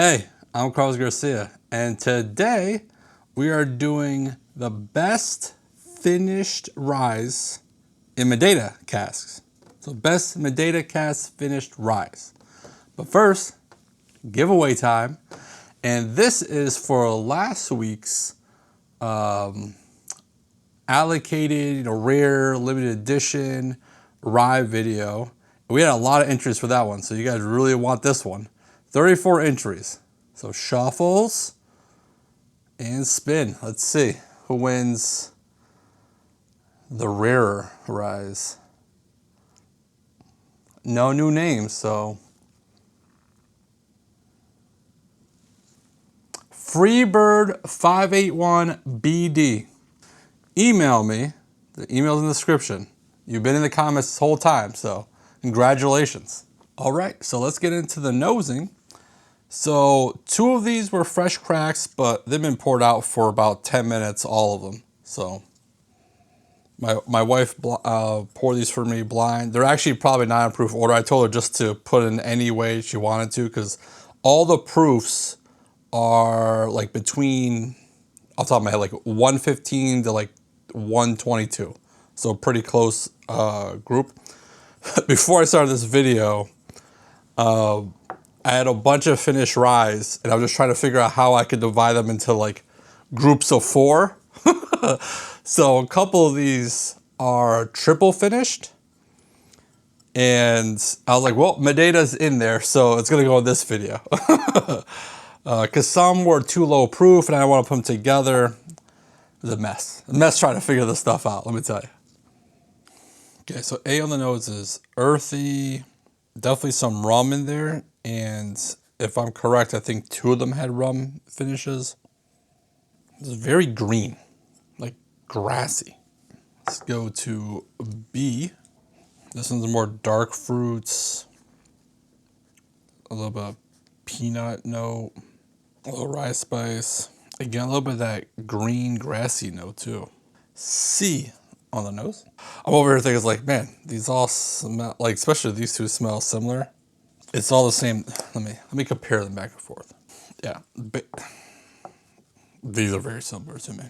Hey, I'm Carlos Garcia, and today we are doing the best finished ryes in Madeira casks. So best Madeira cask finished ryes. But first, giveaway time. And this is for last week's allocated, rare, limited edition rye video. We had a lot of entries for that one, so you guys really want this one. 34 entries. So shuffles and spin. Let's see who wins the rarer ryes. No new names, so Freebird581BD. Email me. The email's in the description. You've been in the comments this whole time, so congratulations. All right, so let's get into the nosing. So 2 of these were fresh cracks, but they've been poured out for about 10 minutes, all of them. So my wife poured these for me blind. They're actually probably not in proof order. I told her just to put in any way she wanted to, because all the proofs are like between, off the top of my head, like 115 to like 122. So pretty close group. Before I started this video, I had a bunch of finished ryes, and I was just trying to figure out how I could divide them into like groups of 4. So a couple of these are triple finished, and I was like, well, Madeira's in there, so it's gonna go in this video. Because some were too low proof, and I want to put them together. It was a mess. A mess trying to figure this stuff out, let me tell you. Okay, so A on the nose is earthy, definitely some rum in there, and if I'm correct, I think 2 of them had rum finishes. It's very green, like grassy. Let's go to B. This one's more dark fruits, a little bit of peanut note, a little rye spice. Again, a little bit of that green grassy note too. C on the nose. I'm over here thinking like, man, these all smell like, especially these 2 smell similar. It's all the same. Let me compare them back and forth. Yeah, these are very similar to me.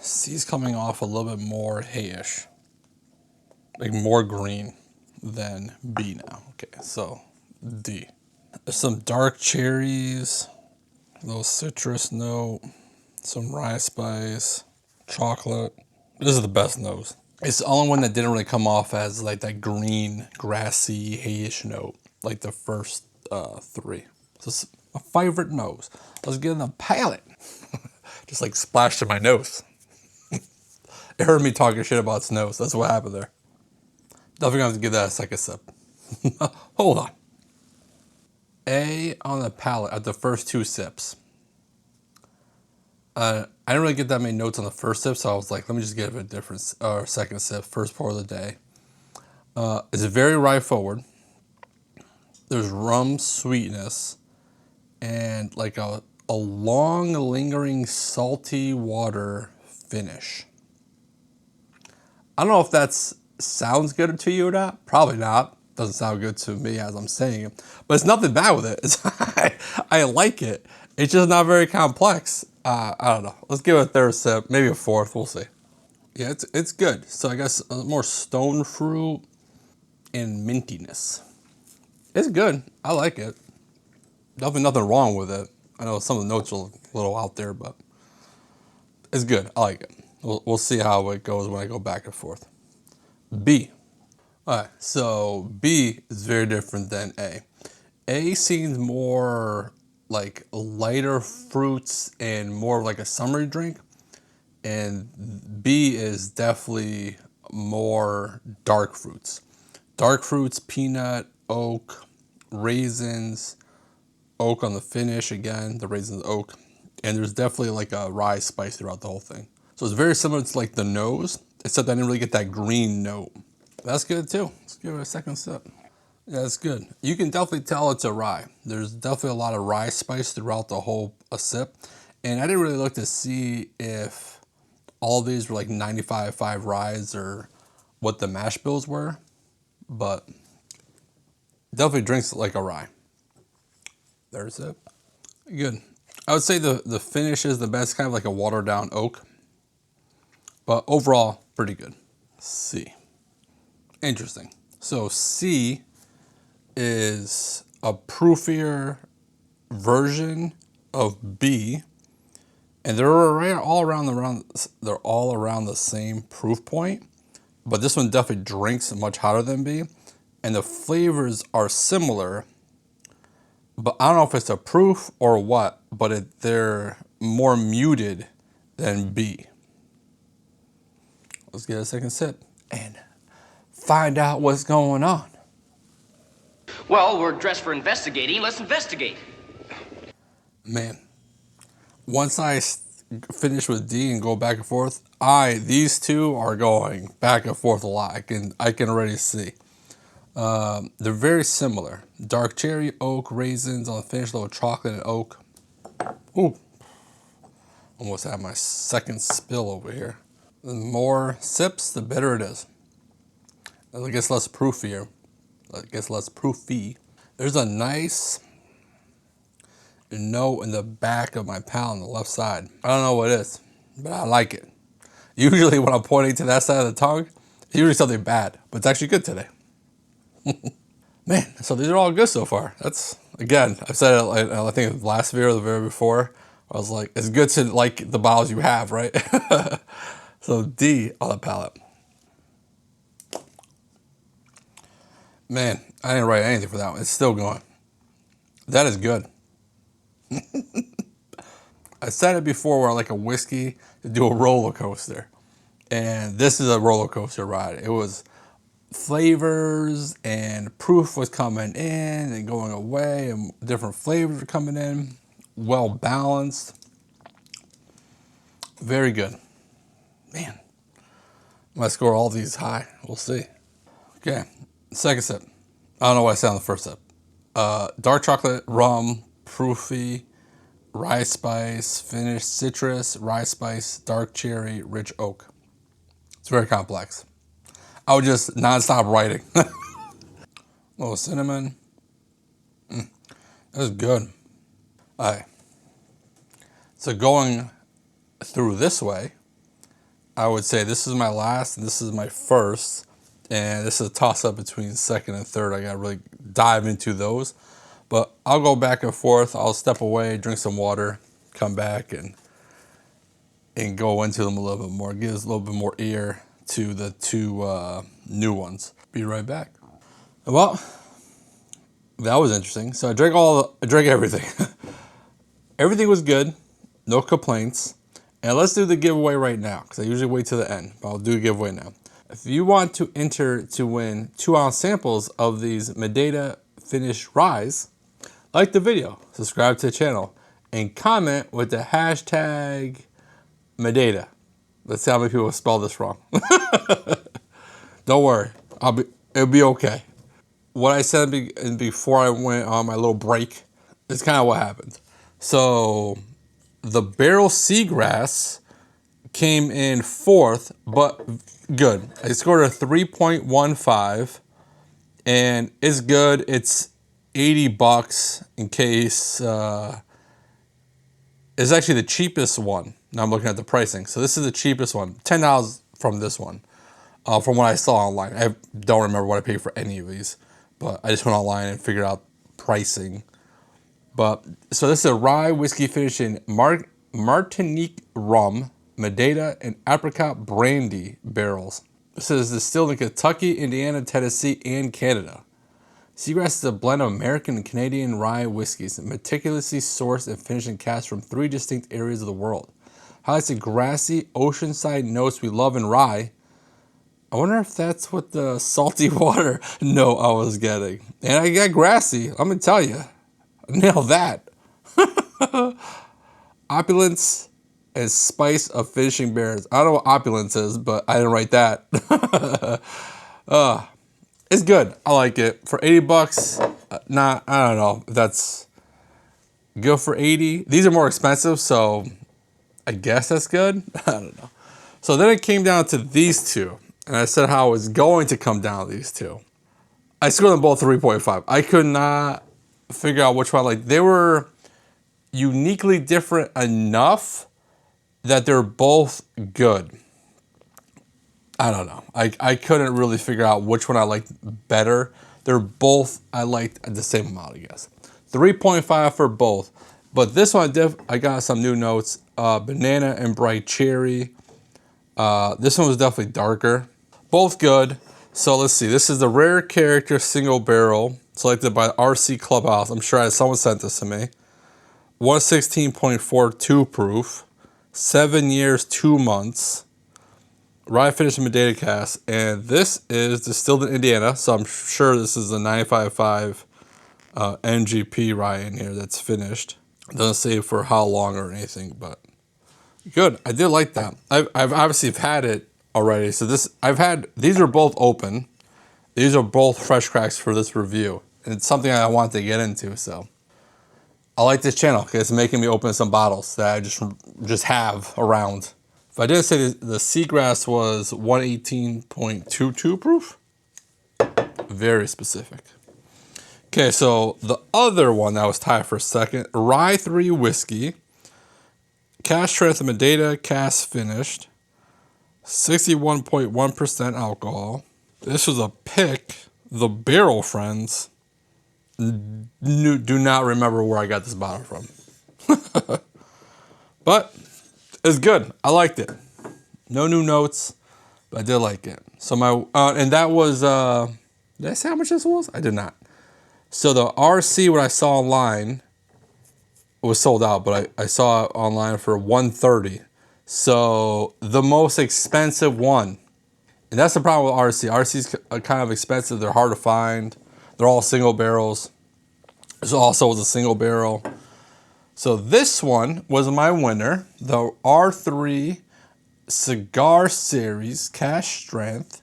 C's coming off a little bit more hayish, like more green than B now. Okay, so D. There's some dark cherries, a little citrus note, some rye spice, chocolate. This is the best nose. It's the only one that didn't really come off as like that green, grassy, hayish note, like the first 3. So it's my favorite nose. Let's get in the palate. Just like splashed in my nose. It heard me talking shit about its nose. That's what happened there. Definitely gonna have to give that a second sip. Hold on. A on the palate at the first 2 sips. I didn't really get that many notes on the first sip, so I was like, let me just give it a different second sip, first pour of the day. It's very rye forward. There's rum sweetness and like a long, lingering, salty water finish. I don't know if that sounds good to you or not. Probably not. Doesn't sound good to me as I'm saying it. But it's nothing bad with it. I like it. It's just not very complex. I don't know. Let's give it a third sip, maybe a 4th. We'll see. Yeah, it's good. So I guess more stone fruit and mintiness. It's good. I like it. Definitely nothing wrong with it. I know some of the notes are a little out there, but it's good. I like it. We'll see how it goes when I go back and forth. B. All right, so B is very different than A. A seems more like lighter fruits and more like a summery drink. And B is definitely more dark fruits. Dark fruits, peanut, oak, raisins, oak on the finish again, the raisins, oak. And there's definitely like a rye spice throughout the whole thing. So it's very similar to like the nose, except I didn't really get that green note. That's good too. Let's give it a second sip. Yeah, that's good. You can definitely tell it's a rye. There's definitely a lot of rye spice throughout the whole sip. And I didn't really look to see if all of these were like 95.5 ryes or what the mash bills were, but definitely drinks like a rye. There's it. Good. I would say the finish is the best, kind of like a watered down oak. But overall, pretty good. C. Interesting. So C is a proofier version of B, and they're all around the same proof point. But this one definitely drinks much hotter than B, and the flavors are similar. But I don't know if it's a proof or what, but they're more muted than B. Let's get a second sip and find out what's going on. Well, we're dressed for investigating. Let's investigate. Man, once I finish with D and go back and forth, these two are going back and forth a lot. I can already see. They're very similar. Dark cherry, oak, raisins on the finish, a little chocolate and oak. Ooh, almost had my second spill over here. The more sips, the better it is. It gets less proofier. It gets less proofy. There's a nice note in the back of my palate on the left side. I don't know what it is, but I like it. Usually when I'm pointing to that side of the tongue, it's usually something bad, but it's actually good today. Man, so these are all good so far. That's, again, I've said it, I think the last video or the video before, I was like, it's good to like the bottles you have, right? So D on the palate. Man, I didn't write anything for that one. It's still going. That is good. I said it before where I like a whiskey to do a roller coaster. And this is a roller coaster ride. It was flavors and proof was coming in and going away and different flavors were coming in. Well balanced. Very good. Man, I might score all these high. We'll see. Okay, second sip. I don't know what I said on the first sip. Dark chocolate, rum, proofy, rye spice, finished citrus, rye spice, dark cherry, rich oak. It's very complex. I would just non-stop writing. A little cinnamon. That's good. All right. So going through this way, I would say this is my last and this is my first. And this is a toss-up between second and third. I got to really dive into those. But I'll go back and forth. I'll step away, drink some water, come back, and go into them a little bit more. Give us a little bit more ear to the two new ones. Be right back. Well, that was interesting. So I drank everything. Everything was good. No complaints. And let's do the giveaway right now, because I usually wait to the end, but I'll do a giveaway now. If you want to enter to win 2-ounce samples of these Madeira finished ryes, like the video, subscribe to the channel, and comment with the hashtag Madeira. Let's see how many people spell this wrong. Don't worry, it'll be okay. What I said before I went on my little break is kind of what happened. So the barrel seagrass came in fourth, but good. I scored a 3.15, and it's good. It's $80 in case. It's actually the cheapest one. Now I'm looking at the pricing. So this is the cheapest one. $10 from this one, from what I saw online. I don't remember what I paid for any of these, but I just went online and figured out pricing. But so this is a rye whiskey finished in Martinique rum, Madeira, and apricot brandy barrels. This is distilled in Kentucky, Indiana, Tennessee, and Canada. Seagrass is a blend of American and Canadian rye whiskeys, meticulously sourced and finished in casks from 3 distinct areas of the world. Highlights the grassy, oceanside notes we love in rye. I wonder if that's what the salty water note I was getting. And I got grassy, I'm going to tell you. Nailed that. Opulence and spice of finishing beers. I don't know what opulence is, but I didn't write that. It's good. I like it. For $80, I don't know. That's good for 80. These are more expensive, so I guess that's good. I don't know. So then it came down to these two, and I said how I was going to come down to these two. I scored them both 3.5. I could not figure out which one. Like, they were uniquely different enough that they're both good. I don't know. I couldn't really figure out which one I liked better. They're both, I liked the same amount, I guess. 3.5 for both. But this one, I got some new notes. Banana and bright cherry. This one was definitely darker. Both good. So let's see. This is the rare character single barrel selected by RC Clubhouse. I'm sure someone sent this to me. 116.42 proof. 7 years, 2 months. Rye finished Madeira cask. And this is distilled in Indiana. So I'm sure this is a 955 NGP rye in here that's finished. It doesn't say for how long or anything, but good. I did like that. I've obviously had it already. So these are both open. These are both fresh cracks for this review. And it's something I want to get into. So I like this channel because it's making me open some bottles that I just have around. If I didn't say the Seagrass was 118.22 proof, very specific. Okay, so the other one that was tied for second, RYE whiskey, cask strength of Madeira, cask finished, 61.1% alcohol. This was a pick. The Barrel Friends. Do not remember where I got this bottle from. But it's good. I liked it. No new notes, but I did like it. So and that was, did I say how much this was? I did not. So the RC, what I saw online, was sold out, but I saw it online for $130. So the most expensive one, and that's the problem with RC. RC's kind of expensive. They're hard to find. They're all single barrels. This also was a single barrel. So this one was my winner, the R3 Cigar Series Cask Strength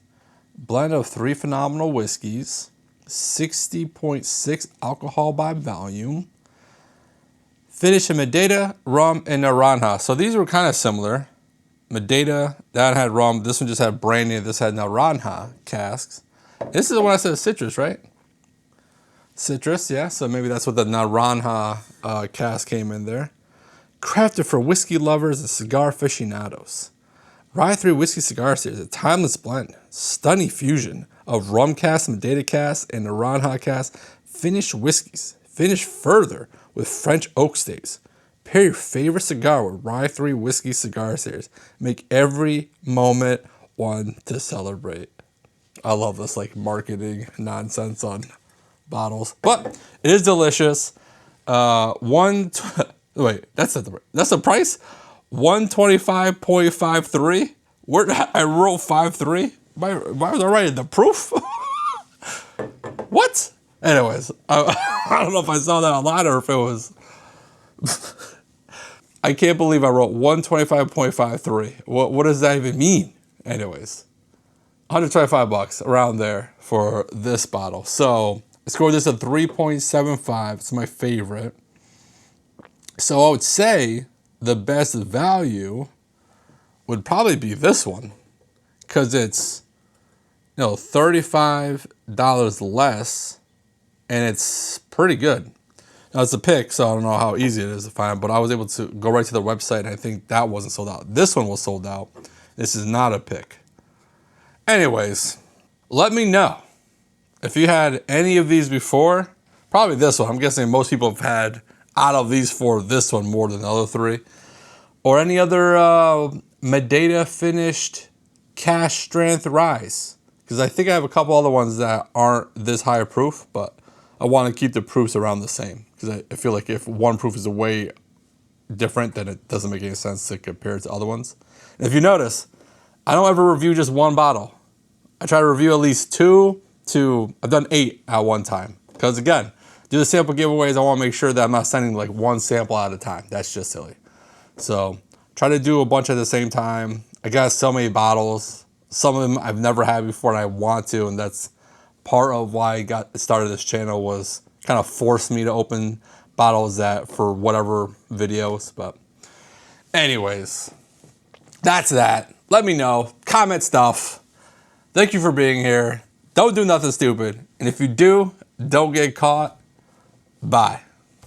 blend of 3 phenomenal whiskeys, 60.6 alcohol by volume, finished in Madeira, rum, and Naranja. So these were kind of similar. Madeira, that had rum. This one just had brandy. This had Naranja casks. This is the one I said citrus, right? Citrus, yeah. So maybe that's what the Naranja cask came in there. Crafted for whiskey lovers and cigar aficionados. RYE Whiskey Cigar Series, a timeless blend, stunning fusion of rum cask, Madeira cask, and Naranja cask. Finished whiskeys. Finished further with French oak staves. Pair your favorite cigar with RYE Whiskey Cigar Series. Make every moment one to celebrate. I love this like marketing nonsense on bottles, but it is delicious. Wait, that's the price. 125.53. Where I wrote 5.3. Why was I writing the proof? What? Anyways, I don't know if I saw that online or if it was. I can't believe I wrote 125.53. What does that even mean? Anyways, $125 around there for this bottle. So I scored this at 3.75. It's my favorite. So I would say the best value would probably be this one, because it's $35 less, and it's pretty good. Now it's a pick, so I don't know how easy it is to find, but I was able to go right to the website, and I think that wasn't sold out. This one was sold out. This is not a pick. Anyways, let me know if you had any of these before. Probably this one. I'm guessing most people have had, out of these 4, this one more than the other 3. Or any other Madeira finished cask strength ryes. Because I think I have a couple other ones that aren't this high proof, but I want to keep the proofs around the same. Because I feel like if one proof is way different, then it doesn't make any sense to compare it to other ones. And if you notice, I don't ever review just one bottle. I try to review at least 2 to, I've done 8 at one time. Because again, do the sample giveaways, I want to make sure that I'm not sending like one sample at a time. That's just silly. So try to do a bunch at the same time. I got so many bottles. Some of them I've never had before and I want to, and that's part of why I got started this channel, was kind of forced me to open bottles that for whatever videos. But anyways, that's that. Let me know. Comment stuff. Thank you for being here. Don't do nothing stupid. And if you do, don't get caught. Bye.